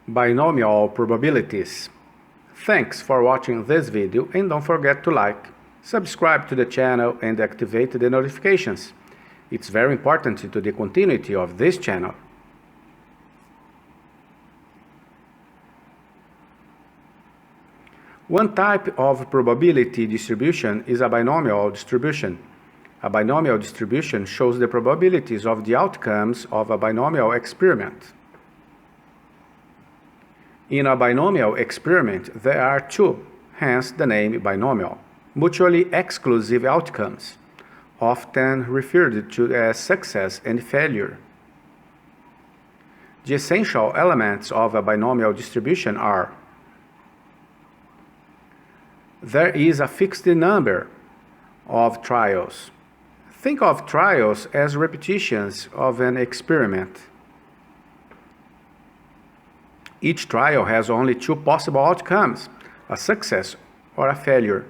Binomial probabilities. Thanks for watching this video and don't forget to like, subscribe to the channel and activate the notifications. It's very important to the continuity of this channel. One type of probability distribution is a binomial distribution. A binomial distribution shows the probabilities of the outcomes of a binomial experiment. In a binomial experiment, there are two, hence the name binomial, mutually exclusive outcomes, often referred to as success and failure. The essential elements of a binomial distribution are: there is a fixed number of trials. Think of trials as repetitions of an experiment. Each trial has only two possible outcomes, a success or a failure.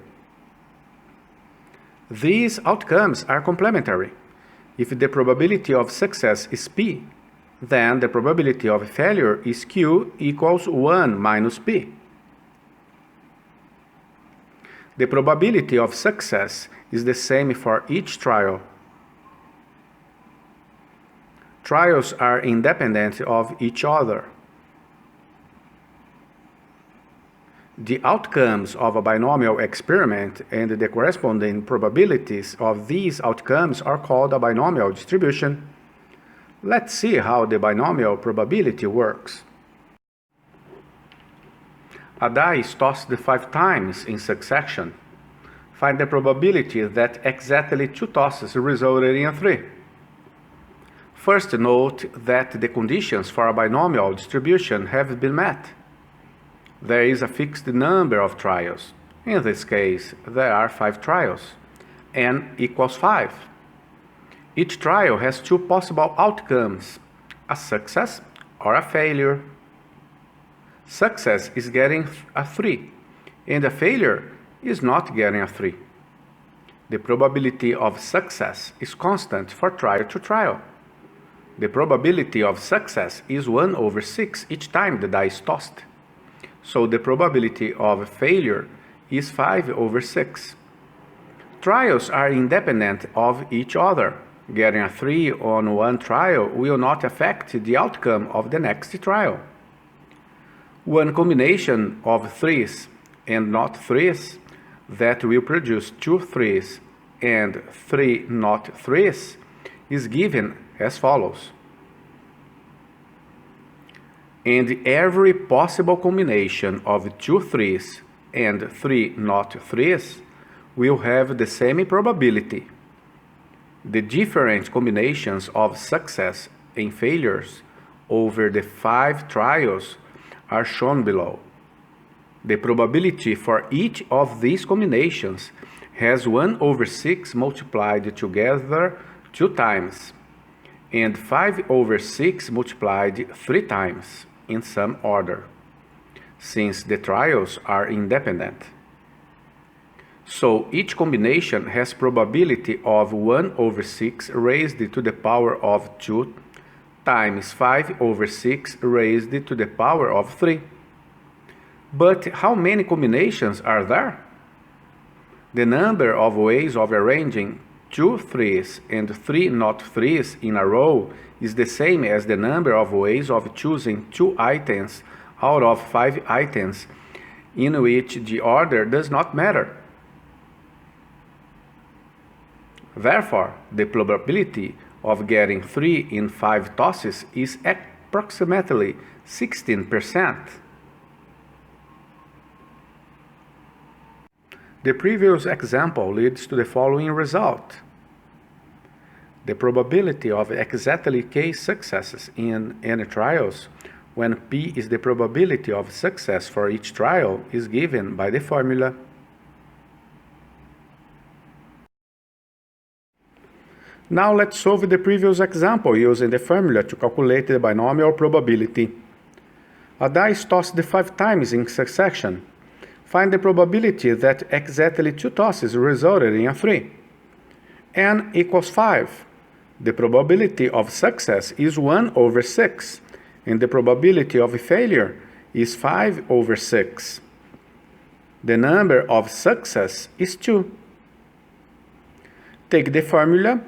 These outcomes are complementary. If the probability of success is P, then the probability of failure is Q equals 1 minus P. The probability of success is the same for each trial. Trials are independent of each other. The outcomes of a binomial experiment and the corresponding probabilities of these outcomes are called a binomial distribution. Let's see how the binomial probability works. A die is tossed 5 times in succession. Find the probability that exactly 2 tosses resulted in a 3. First, note that the conditions for a binomial distribution have been met. There is a fixed number of trials. In this case, there are 5 trials. N equals 5. Each trial has 2 possible outcomes, a success or a failure. Success is getting a 3, and a failure is not getting a 3. The probability of success is constant for trial to trial. The probability of success is 1 over 6 each time the die is tossed. So the probability of failure is 5 over 6. Trials are independent of each other. Getting a 3 on one trial will not affect the outcome of the next trial. One combination of 3's and not 3's that will produce 2 3's and 3 not 3's is given as follows. And every possible combination of 2 3's and 3 not 3's will have the same probability. The different combinations of success and failures over the 5 trials are shown below. The probability for each of these combinations has 1 over 6 multiplied together 2 times, and 5 over 6 multiplied 3 times, in some order, since the trials are independent. So each combination has probability of 1 over 6 raised to the power of 2 times 5 over 6 raised to the power of 3. But how many combinations are there? The number of ways of arranging 2 3's and 3 not 3's in a row is the same as the number of ways of choosing 2 items out of 5 items in which the order does not matter. Therefore, the probability of getting 3 in 5 tosses is approximately 16%. The previous example leads to the following result. The probability of exactly k successes in any trials, when P is the probability of success for each trial, is given by the formula. Now let's solve the previous example using the formula to calculate the binomial probability. A die is tossed 5 times in succession. Find the probability that exactly 2 tosses resulted in a 3. N equals 5. The probability of success is 1 over 6, and the probability of failure is 5/6. The number of success is 2. Take the formula,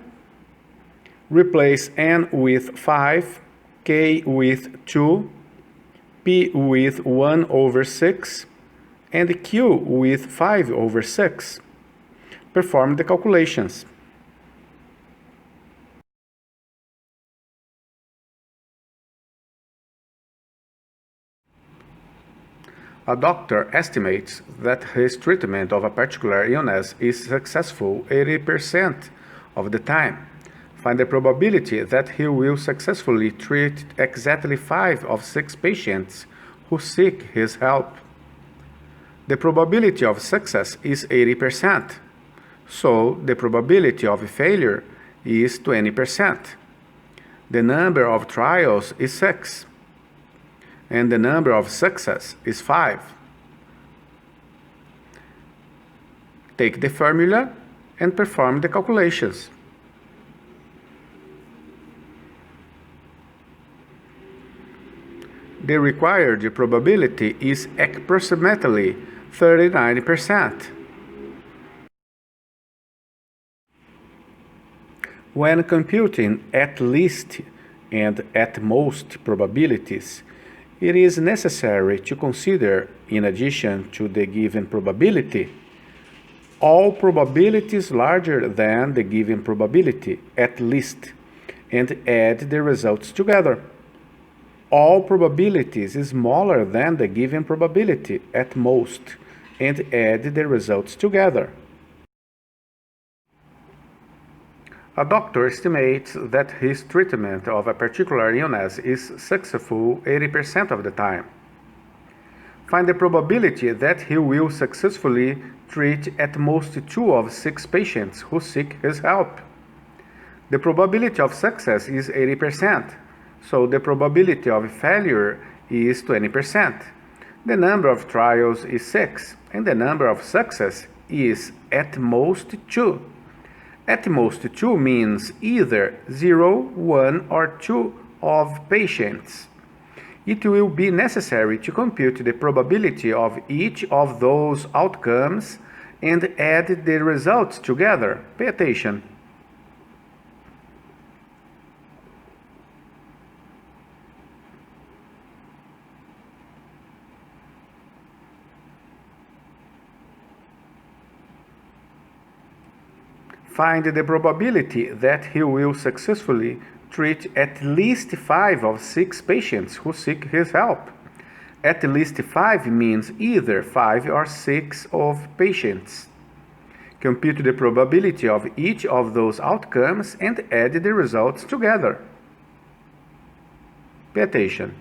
replace n with 5, k with 2, p with 1/6, and q with 5/6. Perform the calculations. A doctor estimates that his treatment of a particular illness is successful 80% of the time. Find the probability that he will successfully treat exactly 5 of 6 patients who seek his help. The probability of success is 80%, so the probability of failure is 20%. The number of trials is 6. And the number of success is 5. Take the formula and perform the calculations. The required probability is approximately 39%. When computing at least and at most probabilities, it is necessary to consider, in addition to the given probability, all probabilities larger than the given probability, at least, and add the results together. All probabilities smaller than the given probability, at most, and add the results together. A doctor estimates that his treatment of a particular illness is successful 80% of the time. Find the probability that he will successfully treat at most 2 of 6 patients who seek his help. The probability of success is 80%, so the probability of failure is 20%. The number of trials is 6, and the number of success is at most 2. At most 2 means either 0, 1, or 2 of patients. It will be necessary to compute the probability of each of those outcomes and add the results together. Pay attention. Find the probability that he will successfully treat at least 5 of 6 patients who seek his help. At least 5 means either 5 or 6 of patients. Compute the probability of each of those outcomes and add the results together. Pay attention.